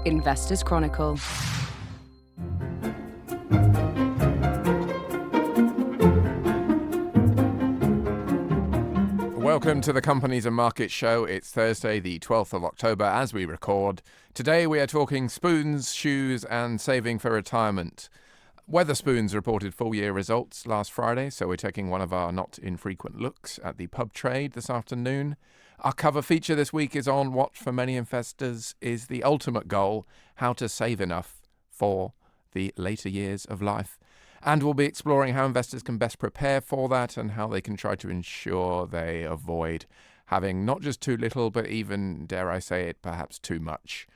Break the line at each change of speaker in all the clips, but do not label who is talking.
Investors Chronicle.
Welcome to the Companies and Markets Show. It's Thursday, the 12th of October, as we record. Today we are talking spoons, shoes and saving for retirement. Wetherspoons reported full-year results last Friday, so we're taking one of our not infrequent looks at the pub trade this afternoon. Our cover feature this week is on what, for many investors, is the ultimate goal: how to save enough for the later years of life. And we'll be exploring how investors can best prepare for that and how they can try to ensure they avoid having not just too little, but even, dare I say it, perhaps too much.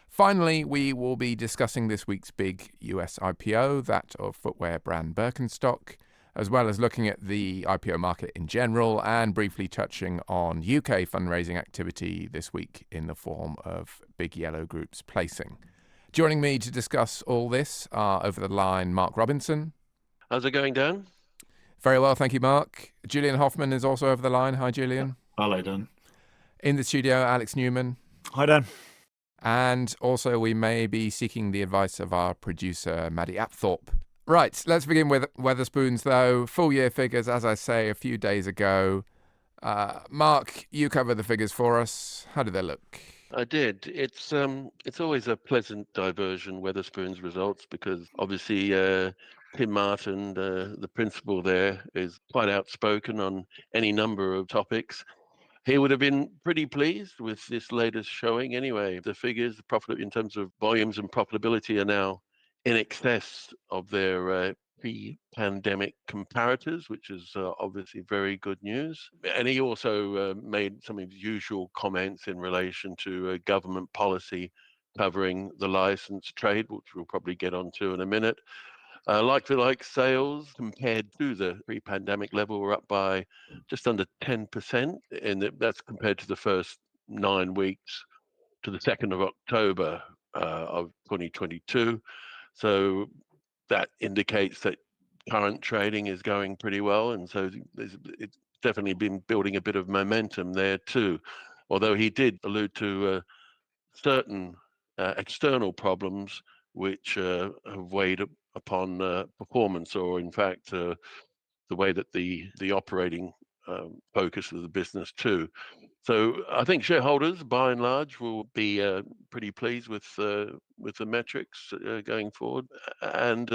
Finally, we will be discussing this week's big US IPO, that of footwear brand Birkenstock, as well as looking at the IPO market in general and briefly touching on UK fundraising activity this week in the form of Big Yellow Group's placing. Joining me to discuss all this are over the line Mark Robinson.
How's it going, Dan?
Very well, thank you, Mark. Julian Hofmann is also over the line. Hi, Julian.
Hello, Dan.
In the studio, Alex Newman.
Hi, Dan.
And also we may be seeking the advice of our producer, Maddie Apthorpe. Right, let's begin with Wetherspoons, though. Full year figures, as I say, a few days ago. Mark, you covered the figures for us. How did they look?
I did. It's always a pleasant diversion, Wetherspoons results, because obviously Tim Martin, the principal there, is quite outspoken on any number of topics. He would have been pretty pleased with this latest showing anyway. The figures, the profit in terms of volumes and profitability, are now in excess of their pre-pandemic comparators, which is obviously very good news. And he also made some of his usual comments in relation to government policy covering the licensed trade, which we'll probably get onto in a minute. Like-for-like sales compared to the pre-pandemic level were up by just under 10%, and that's compared to the first 9 weeks to the 2nd of October of 2022. So that indicates that current trading is going pretty well, and so it's definitely been building a bit of momentum there too. Although he did allude to certain external problems which have weighed upon performance, or in fact the way that the operating focus of the business too. So I think shareholders, by and large, will be pretty pleased with the metrics going forward, and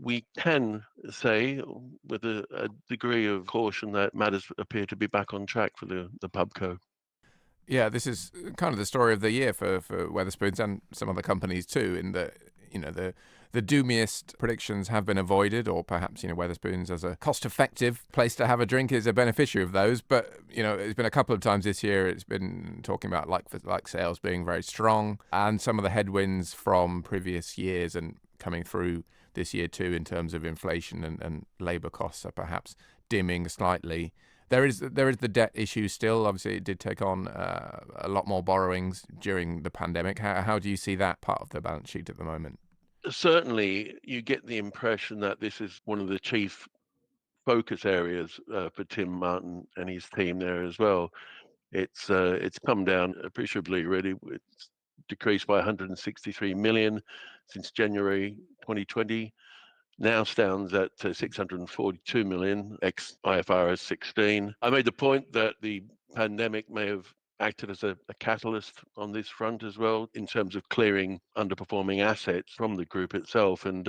we can say with a degree of caution that matters appear to be back on track for the pubco.
Yeah, this is kind of the story of the year for Wetherspoons and some other companies too, in that, the doomiest predictions have been avoided, or perhaps, Wetherspoons as a cost-effective place to have a drink is a beneficiary of those. But, it's been a couple of times this year, it's been talking about like sales being very strong, and some of the headwinds from previous years and coming through this year too in terms of inflation and labour costs are perhaps dimming slightly. There is the debt issue still. Obviously, it did take on a lot more borrowings during the pandemic. How do you see that part of the balance sheet at the moment?
Certainly, you get the impression that this is one of the chief focus areas for Tim Martin and his team there as well. It's come down appreciably, really. It's decreased by 163 million since January 2020. Now stands at 642 million ex IFRS 16. I made the point that the pandemic may have acted as a catalyst on this front as well, in terms of clearing underperforming assets from the group itself. And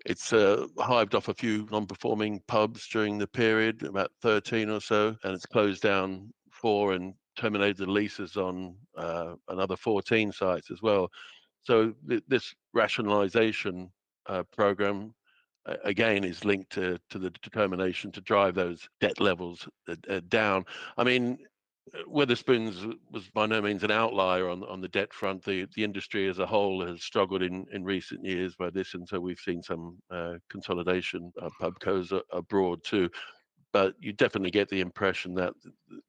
it's hived off a few non-performing pubs during the period, about 13 or so, and it's closed down 4 and terminated the leases on another 14 sites as well. So this rationalization program again is linked to the determination to drive those debt levels down. I mean, Wetherspoons was by no means an outlier on the debt front. The industry as a whole has struggled in recent years by this, and so we've seen some consolidation of pubcos abroad too. But you definitely get the impression that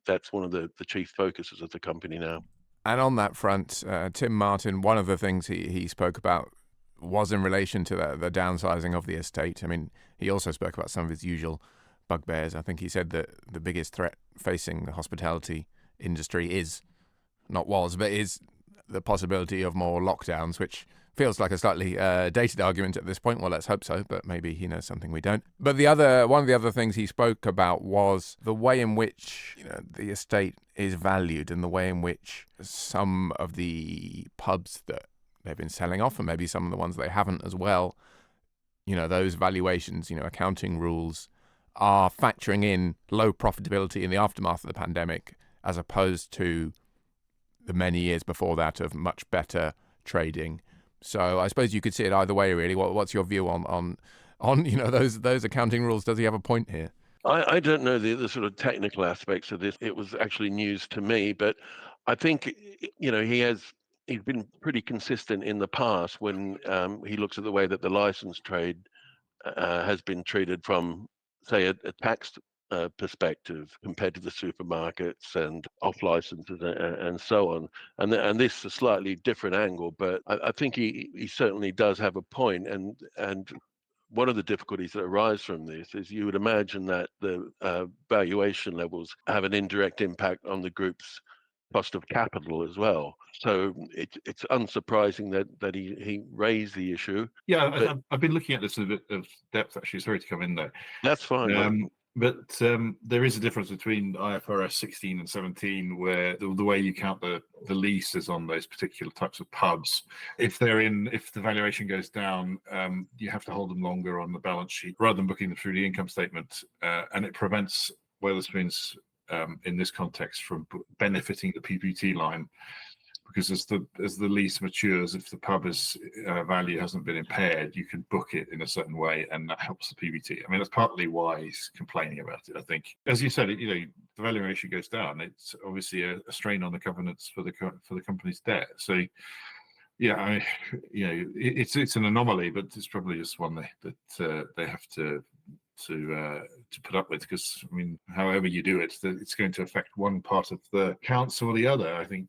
that's one of the chief focuses of the company now.
And on that front, Tim Martin, one of the things he spoke about was in relation to the downsizing of the estate. I mean, he also spoke about some of his usual bugbears. I think he said that the biggest threat facing the hospitality industry is the possibility of more lockdowns, which feels like a slightly dated argument at this point. Well, let's hope so, but maybe he knows something we don't. But one of the other things he spoke about was the way in which the estate is valued and the way in which some of the pubs that they've been selling off, and maybe some of the ones they haven't as well, those valuations, accounting rules are factoring in low profitability in the aftermath of the pandemic, as opposed to the many years before that of much better trading. So I suppose you could see it either way, really. What's your view on those accounting rules? Does he have a point here?
I don't know the sort of technical aspects of this. It was actually news to me, but I think he's been pretty consistent in the past when he looks at the way that the license trade has been treated from, say, a tax perspective compared to the supermarkets and off licenses and so on. And this is a slightly different angle, but I think he certainly does have a point. And one of the difficulties that arise from this is you would imagine that the valuation levels have an indirect impact on the group's cost of capital as well. So it's unsurprising that he raised the issue.
Yeah, I've been looking at this in a bit of depth, actually. Sorry to come in there.
That's fine.
But there is a difference between IFRS 16 and 17, where the way you count the leases on those particular types of pubs, if the valuation goes down, you have to hold them longer on the balance sheet rather than booking them through the income statement, and it prevents Wetherspoons in this context from benefiting the PBT line. Because as the lease matures, if the pub's value hasn't been impaired, you can book it in a certain way, and that helps the PBT. I mean, that's partly why he's complaining about it. I think, as you said, the valuation goes down. It's obviously a strain on the covenants for the company's debt. So, yeah, it's an anomaly, but it's probably just one that they have to put up with, because I mean, however you do it, it's going to affect one part of the accounts or the other. I think.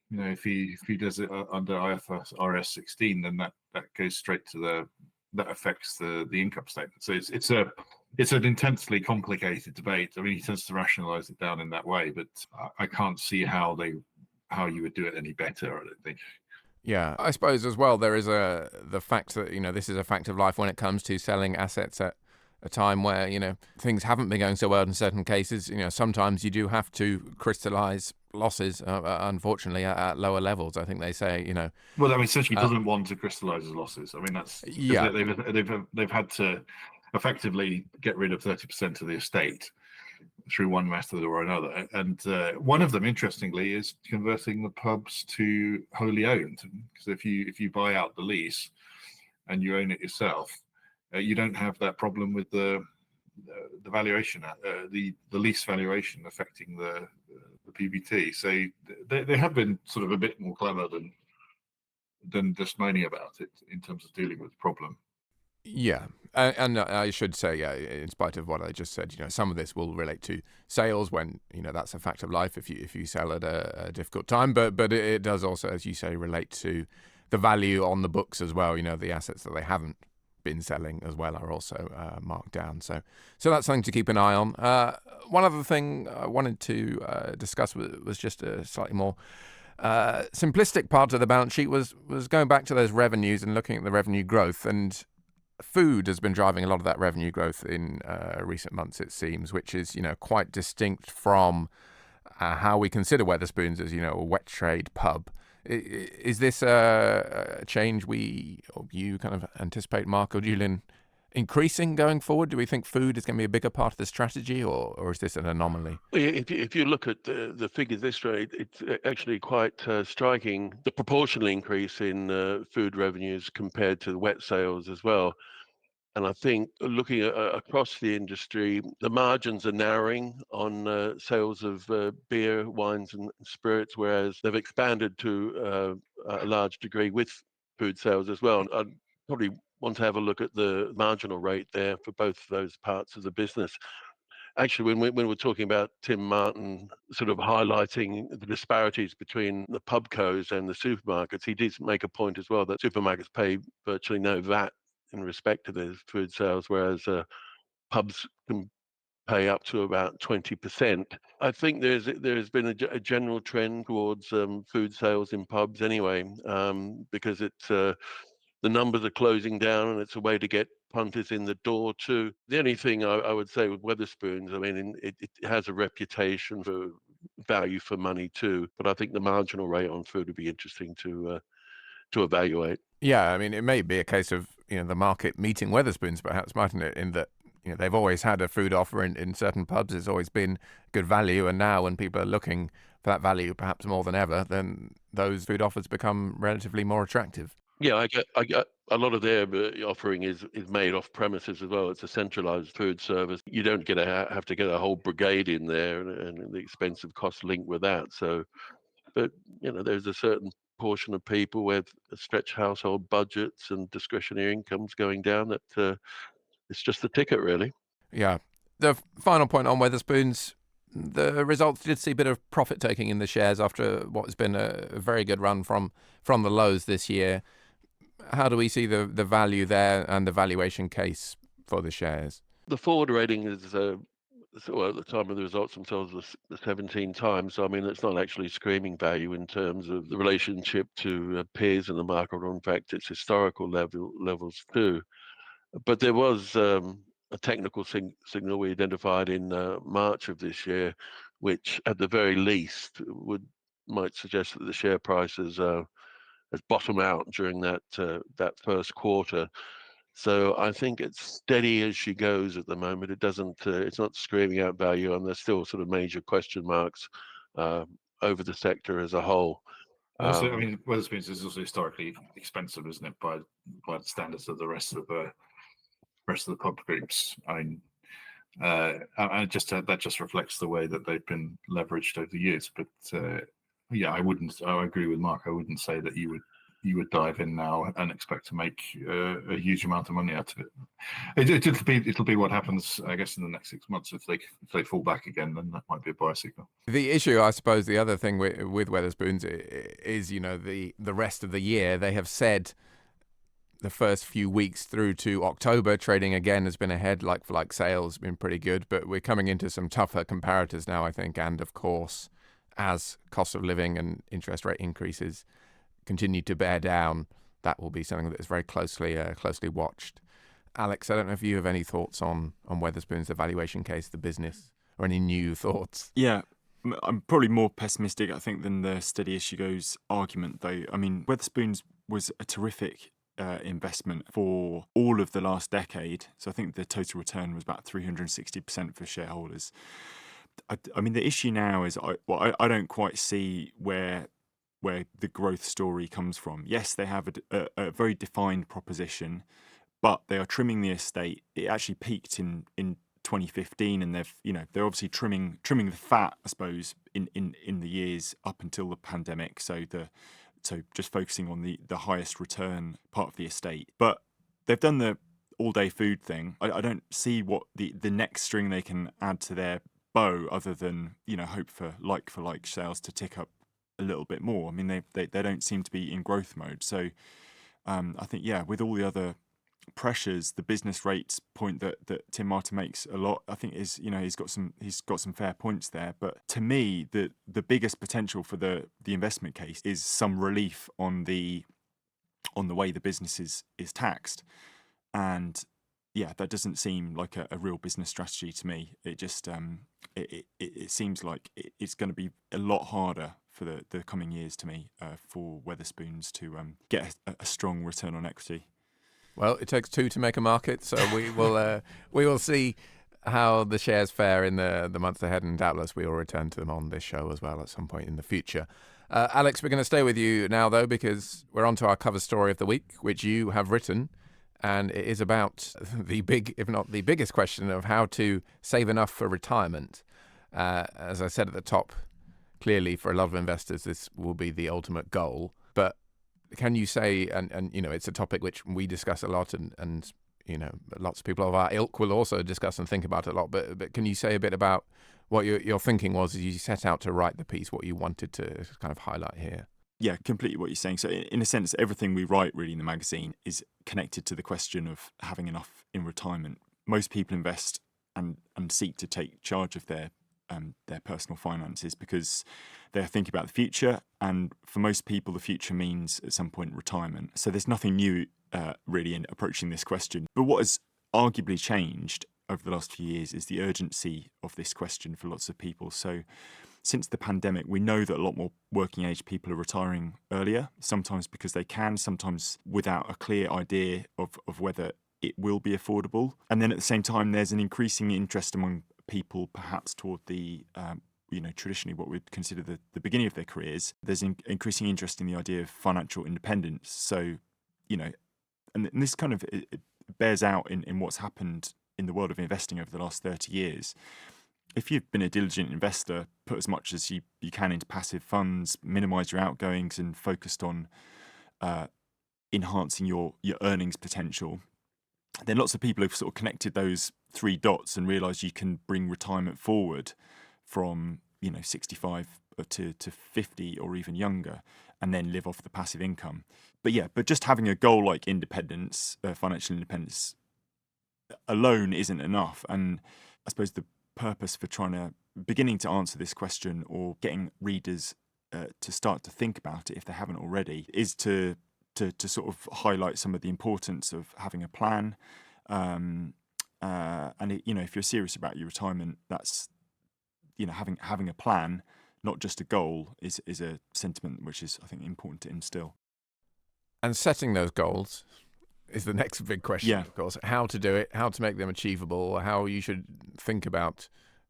If he does it under IFRS 16, then that goes straight to that affects the income statement. So it's an intensely complicated debate. I mean, he tends to rationalize it down in that way, but I can't see how you would do it any better, I don't think.
Yeah, I suppose as well there is the fact that this is a fact of life when it comes to selling assets at a time where things haven't been going so well in certain cases. Sometimes you do have to crystallize losses, unfortunately, at lower levels. I think they say
Well, I mean, essentially, doesn't want to crystallize his losses. I mean, that's they've had to effectively get rid of 30% of the estate through one method or another, and one of them, interestingly, is converting the pubs to wholly owned. Because if you buy out the lease and you own it yourself, you don't have that problem with the valuation, the lease valuation affecting the PBT. So they have been sort of a bit more clever than just moaning about it in terms of dealing with the problem.
Yeah, and I should say, in spite of what I just said, some of this will relate to sales when that's a fact of life if you sell at a difficult time. But it does also, as you say, relate to the value on the books as well. The assets that they haven't been selling as well are also marked down. So that's something to keep an eye on. One other thing I wanted to discuss was just a slightly more simplistic part of the balance sheet was going back to those revenues and looking at the revenue growth. And food has been driving a lot of that revenue growth in recent months, it seems, which is quite distinct from how we consider Wetherspoons as a wet trade pub. Is this a change you kind of anticipate, Mark or Julian, increasing going forward? Do we think food is going to be a bigger part of the strategy, or is this an anomaly?
If you look at the figures this way, it's actually quite striking, the proportional increase in food revenues compared to the wet sales as well. And I think looking across the industry, the margins are narrowing on sales of beer, wines and spirits, whereas they've expanded to a large degree with food sales as well. And I'd probably want to have a look at the marginal rate there for both those parts of the business. Actually, when we're talking about Tim Martin sort of highlighting the disparities between the pubcos and the supermarkets, he did make a point as well that supermarkets pay virtually no VAT in respect to their food sales, whereas pubs can pay up to about 20%. I think there's been a general trend towards food sales in pubs anyway, because it's the numbers are closing down, and it's a way to get punters in the door too. The only thing I would say with Wetherspoons, I mean, it has a reputation for value for money too, but I think the marginal rate on food would be interesting to evaluate.
Yeah, I mean, it may be a case of the market meeting Wetherspoons, perhaps, mightn't it? In that they've always had a food offer in certain pubs. It's always been good value, and now when people are looking for that value, perhaps more than ever, then those food offers become relatively more attractive.
Yeah, I get a lot of their offering is made off premises as well. It's a centralized food service. You don't have to get a whole brigade in there, and the expensive cost linked with that. So, but there's a certain portion of people with stretched household budgets and discretionary incomes going down that it's just the ticket, really.
Yeah. The final point on Wetherspoons, the results did see a bit of profit taking in the shares after what has been a very good run from the lows this year. How do we see the value there and the valuation case for the shares?
The forward rating is at the time of the results themselves was the 17 times. So I mean, it's not actually screaming value in terms of the relationship to peers in the market, or in fact, its historical levels too. But there was a technical signal we identified in March of this year, which at the very least might suggest that the share price has bottomed out during that first quarter. So I think it's steady as she goes at the moment. It doesn't. It's not screaming out value, and there's still sort of major question marks over the sector as a whole.
Also, I mean, Wetherspoons is also historically expensive, isn't it, by the standards of the rest of the pub groups? I mean, and that just reflects the way that they've been leveraged over the years. But yeah, I agree with Mark. I wouldn't say that you would dive in now and expect to make a huge amount of money out of it. It'll be what happens, I guess, in the next 6 months. If they fall back again, then that might be a buy signal.
The issue, I suppose, the other thing with Wetherspoons is the rest of the year. They have said the first few weeks through to October, trading again has been ahead. Like sales has been pretty good, but we're coming into some tougher comparators now, I think. And of course, as cost of living and interest rate increases continue to bear down, that will be something that is very closely watched. Alex, I don't know if you have any thoughts on Wetherspoons, the valuation case, the business, or any new thoughts.
Yeah, I'm probably more pessimistic, I think, than the steady as she goes argument, though. I mean, Wetherspoons was a terrific investment for all of the last decade. So I think the total return was about 360% for shareholders. I mean, the issue now is I don't quite see where the growth story comes from. Yes, they have a very defined proposition, but they are trimming the estate. It actually peaked in 2015, and they're obviously trimming the fat, I suppose, in the years up until the pandemic. So just focusing on the highest return part of the estate. But they've done the all-day food thing. I don't see what the next string they can add to their bow other than hope for like sales to tick up a little bit more. I mean, they don't seem to be in growth mode. So I think, with all the other pressures, the business rates point that Tim Martin makes a lot, I think is he's got some fair points there. But to me, the biggest potential for the investment case is some relief on the way the business is taxed, and that doesn't seem like a real business strategy to me. It just it seems like it's going to be a lot harder for the coming years to me for Wetherspoons to get a strong return on equity.
Well, it takes two to make a market, so we will see how the shares fare in the months ahead, and doubtless we will return to them on this show as well at some point in the future. Alex, we're going to stay with you now, though, because we're on to our cover story of the week, which you have written, and it is about the big, if not the biggest question of how to save enough for retirement. As I said at the top, clearly for a lot of investors, this will be the ultimate goal, but can you say, and it's a topic which we discuss a lot, and lots of people of our ilk will also discuss and think about it a lot, but can you say a bit about what your thinking was as you set out to write the piece, what you wanted to kind of highlight here?
Yeah, completely what you're saying. So in a sense, everything we write really in the magazine is connected to the question of having enough in retirement. Most people invest and seek to take charge of their personal finances, because they're thinking about the future, and for most people the future means at some point retirement. So there's nothing new really in approaching this question. But what has arguably changed over the last few years is the urgency of this question for lots of people. So since the pandemic, we know that a lot more working age people are retiring earlier, sometimes because they can, sometimes without a clear idea of whether it will be affordable. And then at the same time, there's an increasing interest among people perhaps toward the traditionally what we'd consider the beginning of their careers. There's increasing interest in the idea of financial independence. So, and this kind of it bears out in what's happened in the world of investing over the last 30 years. If you've been a diligent investor, put as much as you can into passive funds, minimize your outgoings, and focused on enhancing your earnings potential, then lots of people have sort of connected those three dots and realized you can bring retirement forward from 65 to 50 or even younger, and then live off the passive income. But just having a goal like independence, financial independence alone isn't enough. And I suppose the purpose for beginning to answer this question, or getting readers to start to think about it if they haven't already, is to sort of highlight some of the importance of having a plan. And if you're serious about your retirement, that's having a plan, not just a goal, is a sentiment which is, I think, important to instill.
And setting those goals is the next big question, of course. How to do it, how to make them achievable, how you should think about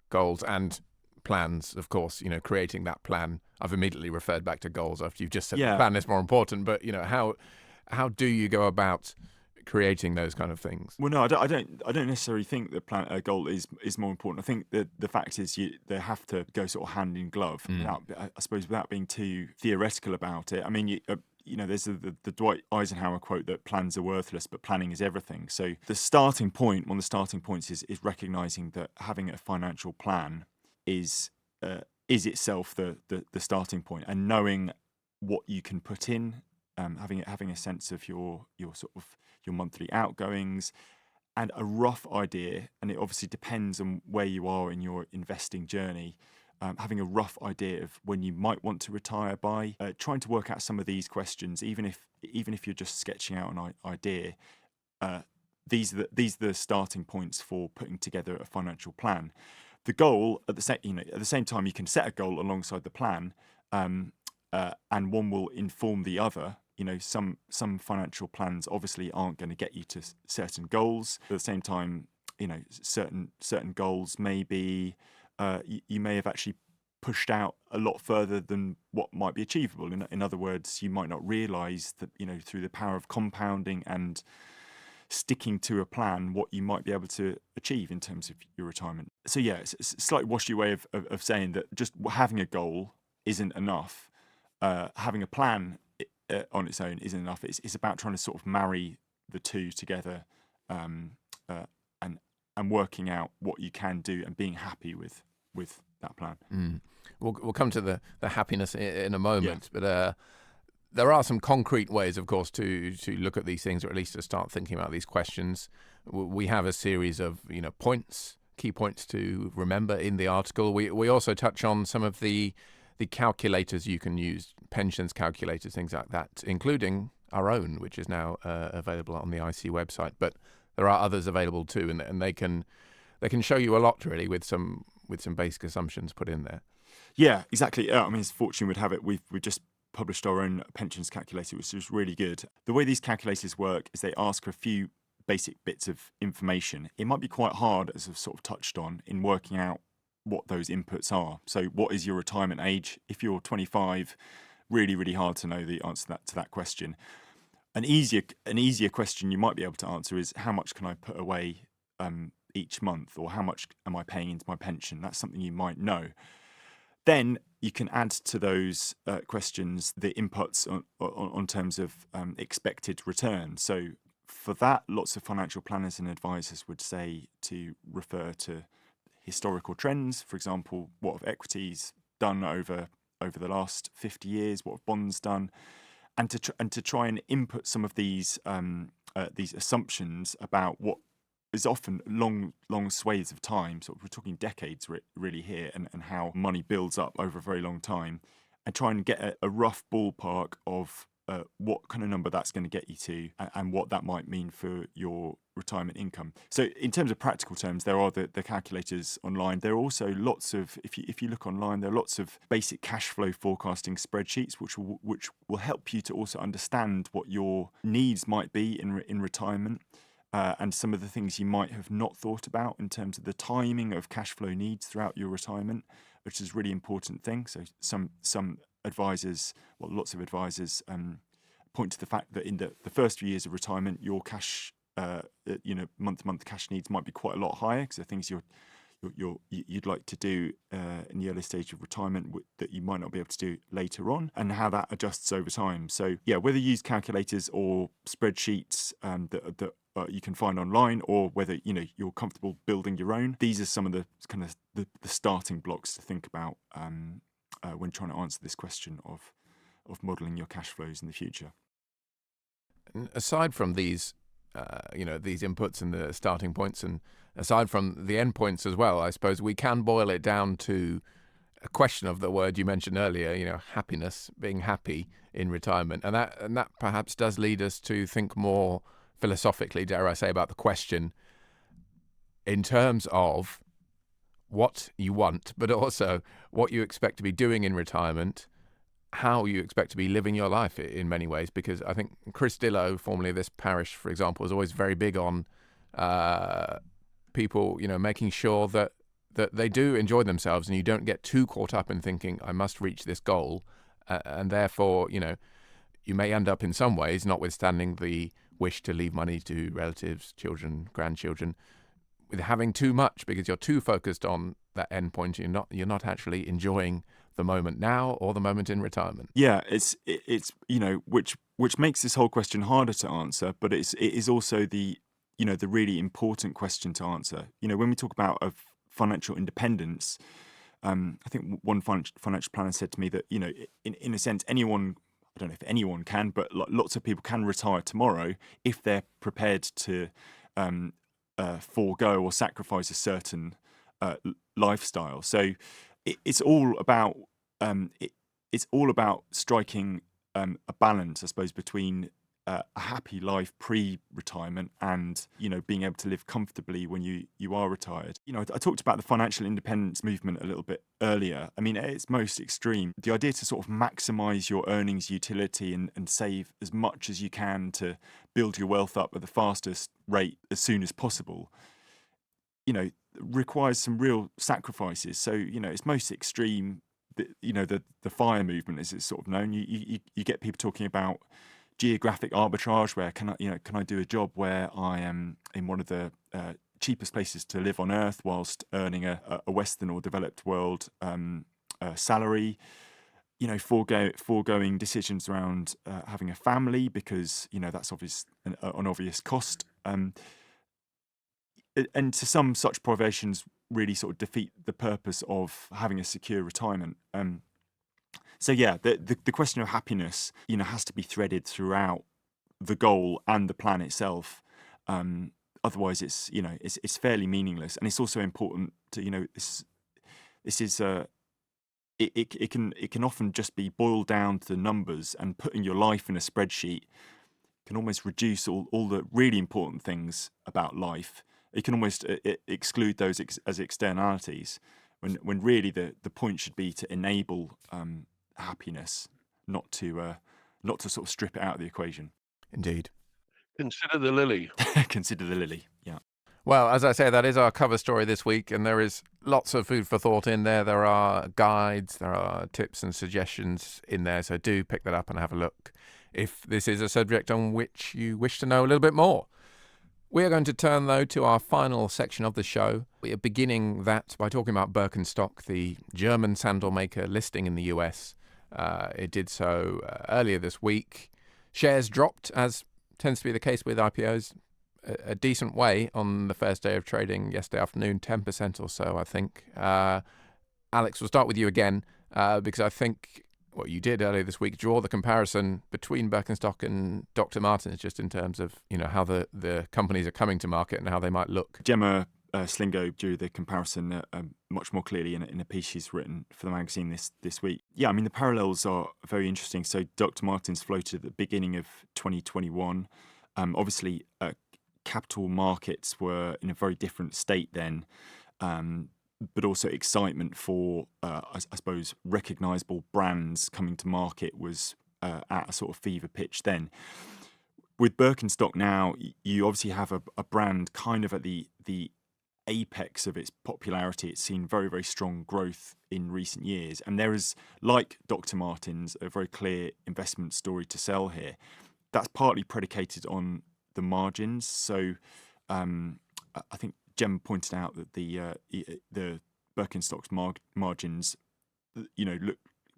goals and plans, of course, creating that plan. I've immediately referred back to goals after you've just said the plan is more important, but, how do you go about creating those kind of things?
Well, no, I don't necessarily think the goal is more important. I think that the fact is they have to go sort of hand in glove, without being too theoretical about it. I mean, there's the Dwight Eisenhower quote that plans are worthless, but planning is everything. So the starting point, one of the starting points is recognizing that having a financial plan is itself the starting point, and knowing what you can put in, having a sense of your sort of your monthly outgoings, and a rough idea, and it obviously depends on where you are in your investing journey, having a rough idea of when you might want to retire by, trying to work out some of these questions, even if you're just sketching out an idea. These are the starting points for putting together a financial plan. The goal at the same time, you can set a goal alongside the plan, and one will inform the other. Some financial plans obviously aren't going to get you to certain goals. At the same time, certain goals may be you may have actually pushed out a lot further than what might be achievable. In other words, you might not realise that through the power of compounding and sticking to a plan, what you might be able to achieve in terms of your retirement. So it's a slightly washy way of saying that just having a goal isn't enough. Having a plan on its own isn't enough. It's about trying to sort of marry the two together, and working out what you can do and being happy with that plan.
We'll come to the happiness in a moment, but there are some concrete ways, of course, to look at these things, or at least to start thinking about these questions. We have a series of key points to remember in the article. We also touch on some of the calculators you can use, pensions calculators, things like that, including our own, which is now available on the IC website. But there are others available too, and they can show you a lot, really, with some basic assumptions put in there.
Yeah, exactly. I mean, as fortune would have it, we've just published our own pensions calculator, which is really good. The way these calculators work is they ask for a few basic bits of information. It might be quite hard, as I've sort of touched on, in working out what those inputs are. So what is your retirement age? If you're 25, really, really hard to know the answer to that question. An easier question you might be able to answer is, how much can I put away each month, or how much am I paying into my pension? That's something you might know. Then you can add to those questions the inputs on terms of expected return. So for that, lots of financial planners and advisors would say to refer to historical trends. For example, what have equities done over the last 50 years? What have bonds done? And to try and input some of these assumptions about what there's often long swathes of time. So we're talking decades really here, and how money builds up over a very long time, and try and get a rough ballpark of what kind of number that's going to get you to, and what that might mean for your retirement income. So in terms of practical terms, there are the calculators online. There are also lots of, if you look online, there are lots of basic cash flow forecasting spreadsheets which will help you to also understand what your needs might be in retirement, and some of the things you might have not thought about in terms of the timing of cash flow needs throughout your retirement, which is a really important thing. So some advisors, well, lots of advisors point to the fact that in the first few years of retirement, your cash, month-to-month cash needs might be quite a lot higher, because the things you'd like to do in the early stage of retirement that you might not be able to do later on, and how that adjusts over time. So yeah, whether you use calculators or spreadsheets that you can find online, or whether you're comfortable building your own, these are some of the kind of the starting blocks to think about when trying to answer this question of modelling your cash flows in the future.
Aside from these, these inputs and the starting points, and aside from the endpoints as well, I suppose we can boil it down to a question of the word you mentioned earlier, happiness, being happy in retirement. And that perhaps does lead us to think more philosophically, dare I say, about the question in terms of what you want, but also what you expect to be doing in retirement, how you expect to be living your life in many ways. Because I think Chris Dillow, formerly of this parish, for example, was always very big on people, making sure that they do enjoy themselves, and you don't get too caught up in thinking, I must reach this goal. And therefore, you may end up in some ways, notwithstanding the wish to leave money to relatives, children, grandchildren, with having too much, because you're too focused on that end point. You're not actually enjoying the moment now or the moment in retirement.
Yeah, it's which makes this whole question harder to answer, but it is also the really important question to answer. When we talk about financial independence, I think one financial planner said to me that in a sense, anyone, I don't know if anyone can, but lots of people can retire tomorrow if they're prepared to forego or sacrifice a certain lifestyle. So it's all about striking a balance, I suppose, between a happy life pre-retirement and being able to live comfortably when you are retired. I talked about the financial independence movement a little bit earlier. I mean, at its most extreme, the idea to sort of maximize your earnings utility and save as much as you can to build your wealth up at the fastest rate as soon as possible, requires some real sacrifices. So it's most extreme. The FIRE movement, as it's sort of known, you get people talking about geographic arbitrage, where can I do a job where I am in one of the cheapest places to live on earth whilst earning a Western or developed world salary, foregoing decisions around having a family because that's an obvious cost, and to some, such privations really sort of defeat the purpose of having a secure retirement. So yeah, the question of happiness, has to be threaded throughout the goal and the plan itself. Otherwise, it's fairly meaningless, and it's also important to it can often just be boiled down to the numbers, and putting your life in a spreadsheet can almost reduce all the really important things about life. It can almost exclude those as externalities, when really the point should be to enable happiness, not to sort of strip it out of the equation.
Indeed.
Consider the lily.
Consider the lily, yeah.
Well, as I say, that is our cover story this week, and there is lots of food for thought in there. There are guides, there are tips and suggestions in there, so do pick that up and have a look if this is a subject on which you wish to know a little bit more. We are going to turn, though, to our final section of the show. We are beginning that by talking about Birkenstock, the German sandal maker listing in the US. It did so earlier this week. Shares dropped, as tends to be the case with IPOs, a decent way on the first day of trading yesterday afternoon, 10% or so, I think. Alex, we'll start with you again, because I think what you did earlier this week, draw the comparison between Birkenstock and Dr. Martens, just in terms of, how the companies are coming to market and how they might look.
Gemma Slingo drew the comparison much more clearly in a piece she's written for the magazine this week. Yeah, I mean, the parallels are very interesting. So Dr. Martens floated at the beginning of 2021. Obviously, capital markets were in a very different state then, but also excitement for, I suppose, recognisable brands coming to market was at a sort of fever pitch then. With Birkenstock now, you obviously have a brand kind of at the apex of its popularity. It's seen very, very strong growth in recent years. And there is, like Dr. Martens, a very clear investment story to sell here. That's partly predicated on the margins. So I think Jem pointed out that the Birkenstock's margins, look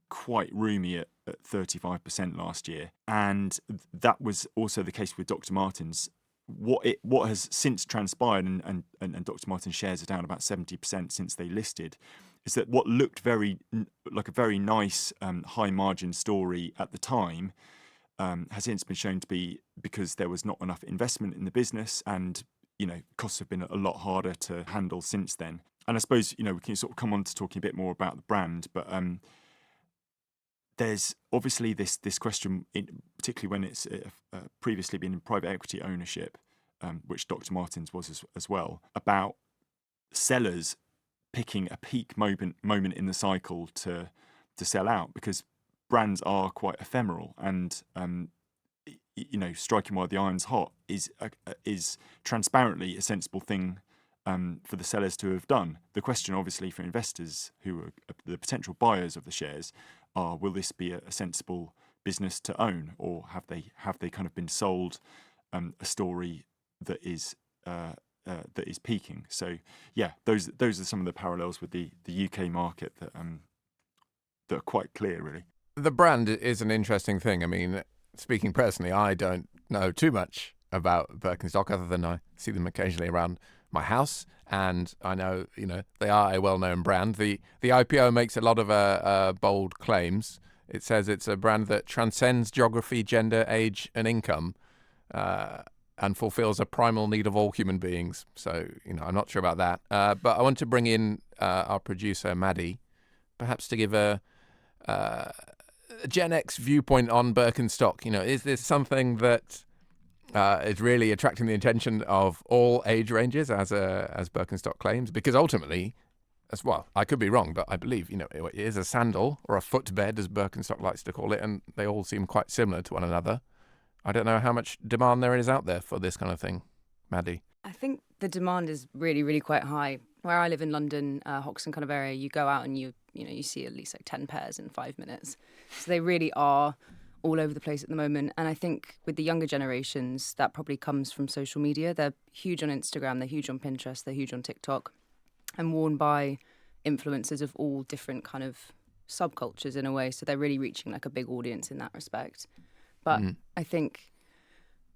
quite roomy at 35% last year. And that was also the case with Dr. Martens. What has since transpired, and Dr. Martens shares are down about 70% since they listed, is that what looked like a very nice high margin story at the time has since been shown to be, because there was not enough investment in the business, and costs have been a lot harder to handle since then. And I suppose we can sort of come on to talking a bit more about the brand, but there's obviously this question, particularly when it's previously been in private equity ownership, which Dr. Martens was as well, about sellers picking a peak moment in the cycle to sell out, because brands are quite ephemeral, and striking while the iron's hot is transparently a sensible thing for the sellers to have done. The question, obviously, for investors who are the potential buyers of the shares are: will this be a sensible business to own, or have they kind of been sold a story that is peaking? So yeah, those are some of the parallels with the UK market that are quite clear, really.
The brand is an interesting thing. I mean, speaking personally, I don't know too much about Birkenstock, other than I see them occasionally around my house, and I know they are a well-known brand. The IPO makes a lot of bold claims. It says it's a brand that transcends geography, gender, age, and income, and fulfills a primal need of all human beings. So I'm not sure about that. But I want to bring in our producer Maddie, perhaps to give a Gen X viewpoint on Birkenstock. Is this something that is really attracting the attention of all age ranges, as Birkenstock claims? Because ultimately, as well, I could be wrong, but I believe it is a sandal, or a footbed, as Birkenstock likes to call it, and they all seem quite similar to one another. I don't know how much demand there is out there for this kind of thing, Maddie.
I think the demand is really, really quite high. Where I live in London, Hoxton kind of area, you go out and you see at least like 10 pairs in 5 minutes. So they really are all over the place at the moment. And I think with the younger generations, that probably comes from social media. They're huge on Instagram, they're huge on Pinterest, they're huge on TikTok, and worn by influencers of all different kind of subcultures in a way. So they're really reaching like a big audience in that respect. But I think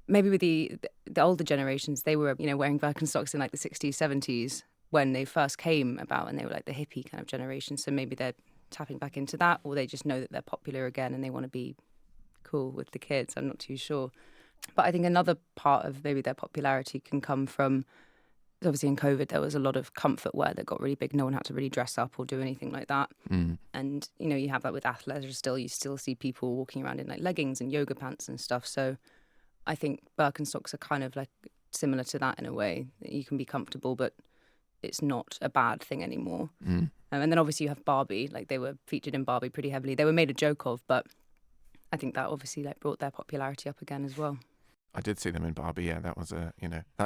maybe with the older generations, they were wearing Birkenstocks in like the 60s, 70s when they first came about, and they were like the hippie kind of generation. So maybe they're tapping back into that, or they just know that they're popular again and they want to be cool with the kids. I'm not too sure. But I think another part of maybe their popularity can come from, obviously in COVID, there was a lot of comfort wear that got really big. No one had to really dress up or do anything like that. And, you have that with athleisure still. You still see people walking around in like leggings and yoga pants and stuff. So I think Birkenstocks are kind of like similar to that in a way. You can be comfortable, but it's not a bad thing anymore. And then obviously you have Barbie. Like they were featured in Barbie pretty heavily. They were made a joke of, but I think that obviously like brought their popularity up again as well.
I did see them in Barbie. Yeah, that was that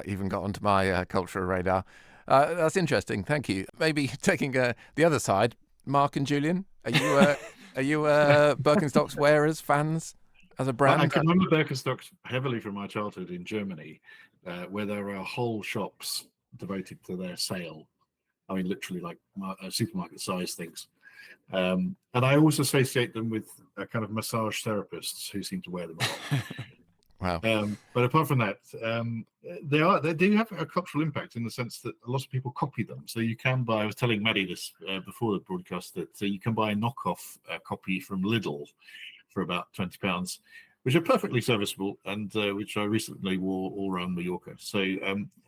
even got onto my cultural radar. That's interesting. Thank you. Maybe taking the other side, Mark and Julian, are you Birkenstocks wearers, fans as a brand?
I can remember Birkenstocks heavily from my childhood in Germany, where there are whole shops devoted to their sale. I mean, literally like supermarket-sized things. And I always associate them with a kind of massage therapists who seem to wear them a lot.
Wow.
But apart from that, they do have a cultural impact in the sense that a lot of people copy them. So you can buy. I was telling Maddie this before the broadcast that you can buy a knockoff copy from Lidl for about £20, which are perfectly serviceable and which I recently wore all around Mallorca. So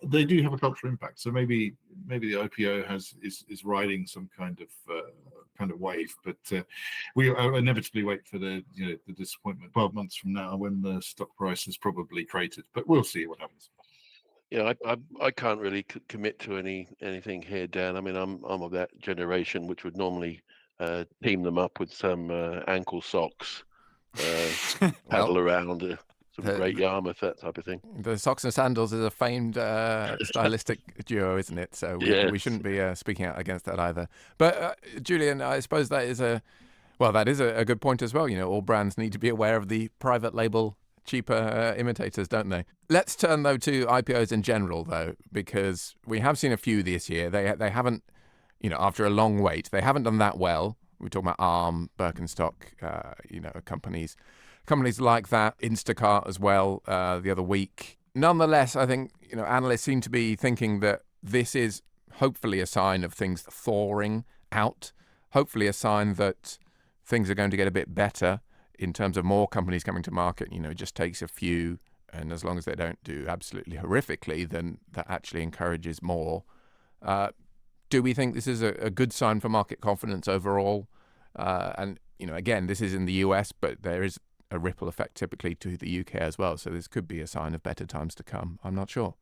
they do have a cultural impact. So maybe the IPO is riding some kind of wave, but we inevitably wait for the disappointment 12 months from now when the stock price is probably cratered. But we'll see what happens.
Yeah, I can't really commit to anything here, Dan. I mean, I'm of that generation which would normally team them up with some ankle socks, paddle around some Great Yarmouth, that type of thing.
The socks and sandals is a famed stylistic duo, isn't it? So we shouldn't be speaking out against that either. But Julian, I suppose that is a good point as well. All brands need to be aware of the private label cheaper imitators, don't they? Let's turn though to IPOs in general, though, because we have seen a few this year. They haven't, after a long wait, they haven't done that well. We're talking about Arm, Birkenstock, companies like that, Instacart as well, the other week. Nonetheless, I think analysts seem to be thinking that this is hopefully a sign of things thawing out. Hopefully, a sign that things are going to get a bit better in terms of more companies coming to market. It just takes a few, and as long as they don't do absolutely horrifically, then that actually encourages more. Do we think this is a good sign for market confidence overall? And again, this is in the US, but there is a ripple effect typically to the UK as well. So this could be a sign of better times to come. I'm not sure.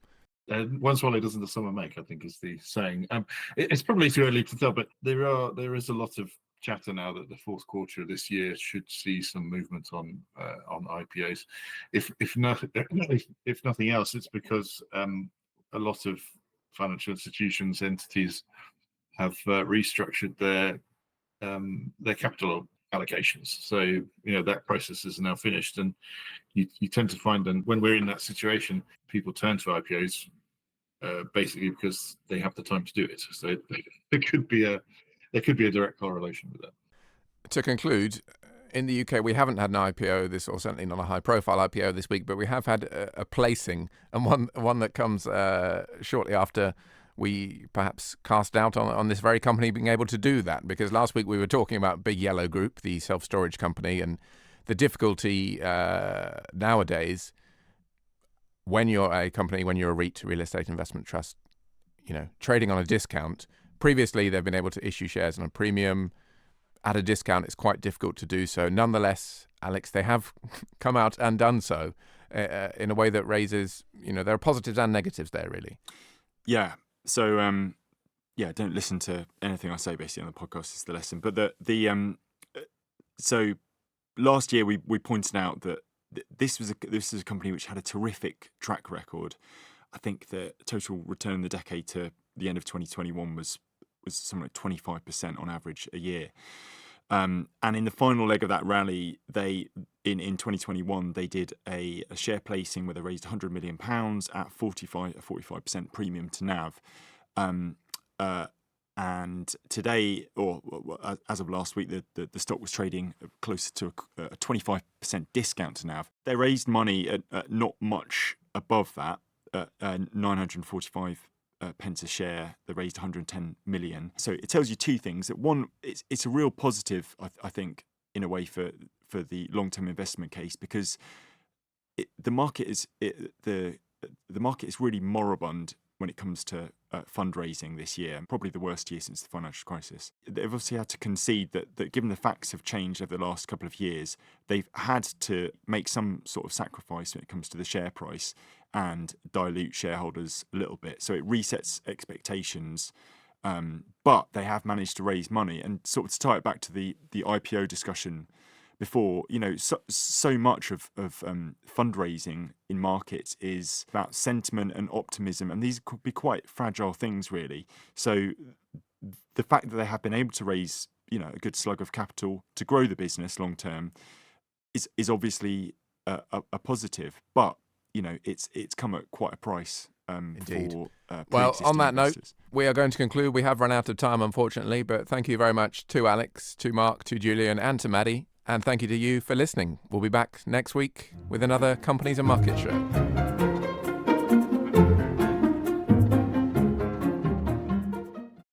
One swallow doesn't the summer make, I think is the saying. It's probably too early to tell, but there is a lot of chatter now that the fourth quarter of this year should see some movement on IPOs. If nothing else, it's because a lot of financial institutions, entities have restructured their capital allocations. So that process is now finished, and you tend to find that when we're in that situation, people turn to IPOs basically because they have the time to do it. So there could be a direct correlation with that.
To conclude, in the UK, we haven't had an IPO or certainly not a high-profile IPO this week, but we have had a placing, and one that comes shortly after we perhaps cast doubt on this very company being able to do that. Because last week we were talking about Big Yellow Group, the self-storage company, and the difficulty nowadays when you're a company, when you're a REIT, real estate investment trust, trading on a discount. Previously, they've been able to issue shares on a premium. At a discount, it's quite difficult to do so. Nonetheless, Alex, they have come out and done so in a way that raises, there are positives and negatives there, really.
Yeah. So, don't listen to anything I say basically on the podcast is the lesson. But so last year we pointed out that this was a company which had a terrific track record. I think the total return in the decade to the end of 2021 was something like 25% on average a year. And in the final leg of that rally, in 2021 they did a share placing where they raised £100 million at 45% premium to NAV. And today, or as of last week, the stock was trading closer to a 25% discount to NAV. They raised money at not much above that, 945 pence a share. They raised 110 million. So it tells you two things. That one, it's a real positive, I think, in a way for the long-term investment case, because the market is really moribund when it comes to fundraising this year, probably the worst year since the financial crisis. They've obviously had to concede that given the facts have changed over the last couple of years, they've had to make some sort of sacrifice when it comes to the share price and dilute shareholders a little bit. So it resets expectations, but they have managed to raise money. And sort of to tie it back to the IPO discussion before, so much of fundraising in markets is about sentiment and optimism, and these could be quite fragile things, really. So the fact that they have been able to raise, a good slug of capital to grow the business long term is obviously a positive, but it's come at quite a price.
Indeed.
For
well, on that
investors.
note, we are going to conclude. We have run out of time, unfortunately, but thank you very much to Alex, to Mark, to Julian, and to Maddie. And thank you to you for listening. We'll be back next week with another Companies and Market Show.